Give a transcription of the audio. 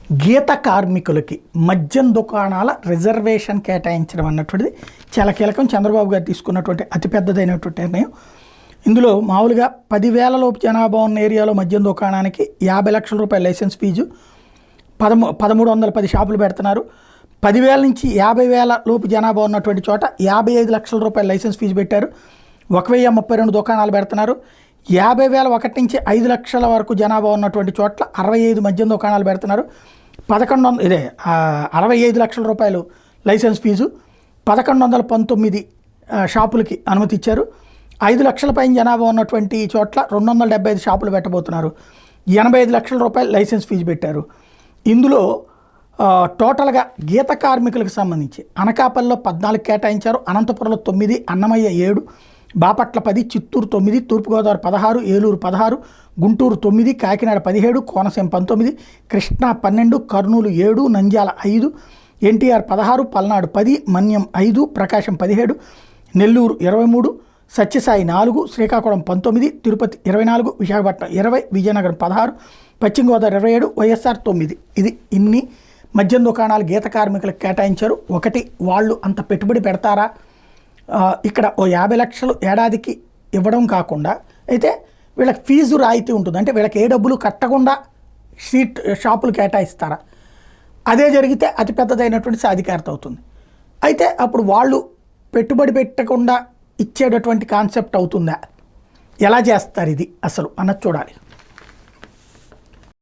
గీత కార్మికులకి మద్యం దుకాణాల రిజర్వేషన్ కేటాయించడం అన్నటువంటిది చాలా కీలకం. చంద్రబాబు గారు తీసుకున్నటువంటి అతిపెద్దదైనటువంటి నిర్ణయం. ఇందులో మామూలుగా 10,000 లోపు జనాభా ఉన్న ఏరియాలో మద్యం దుకాణానికి 50 లక్షల రూపాయల లైసెన్స్ ఫీజు, 1310 షాపులు పెడుతున్నారు. 10,000 నుంచి 50,000 లోపు జనాభా ఉన్నటువంటి చోట 55 లక్షల రూపాయల లైసెన్స్ ఫీజు పెట్టారు. 1,032 దుకాణాలు పెడుతున్నారు. 50,000 ఒకటి నుంచి 5 లక్షల వరకు జనాభా ఉన్నటువంటి చోట్ల 65 మద్యం దుకాణాలు పెడుతున్నారు. 65 లక్షల రూపాయలు లైసెన్స్ ఫీజు, 1119 షాపులకి అనుమతి ఇచ్చారు. 5 లక్షల పైన జనాభా ఉన్నటువంటి చోట్ల 275 షాపులు పెట్టబోతున్నారు. 85 లక్షల రూపాయలు లైసెన్స్ ఫీజు పెట్టారు. ఇందులో టోటల్గా గీత కార్మికులకు సంబంధించి అనకాపల్లిలో 14 కేటాయించారు, అనంతపురంలో 9, అన్నమయ్య 7, బాపట్ల 10, చిత్తూరు 9, తూర్పుగోదావరి 16, ఏలూరు 16, గుంటూరు 9, కాకినాడ 17, కోనసీమ 19, కృష్ణా 12, కర్నూలు 7, నంద్యాల 5, ఎన్టీఆర్ 16, పల్నాడు 10, మన్యం 5, ప్రకాశం 17, నెల్లూరు 23, సత్యసాయి 4, శ్రీకాకుళం 19, తిరుపతి 24, విశాఖపట్నం 20, విజయనగరం 16, పశ్చిమ గోదావరి 27, వైఎస్ఆర్ 9. ఇది ఇన్ని మద్యం దుకాణాలు గీత కార్మికులకు కేటాయించారు. ఒకటి, వాళ్ళు అంత పెట్టుబడి పెడతారా? ఇక్కడ ఓ 50 లక్షలు ఏడాదికి ఇవ్వడం కాకుండా అయితే వీళ్ళకి ఫీజు రాయితీ ఉంటుంది. అంటే వీళ్ళకి ఏ డబ్బులు కట్టకుండా షాపులు కేటాయిస్తారా? అదే జరిగితే అతిపెద్దదైనటువంటి సాధికారత అవుతుంది. అయితే అప్పుడు వాళ్ళు పెట్టుబడి పెట్టకుండా ఇచ్చేటటువంటి కాన్సెప్ట్ అవుతుందా? ఎలా చేస్తారు ఇది అసలు అన్నది చూడాలి.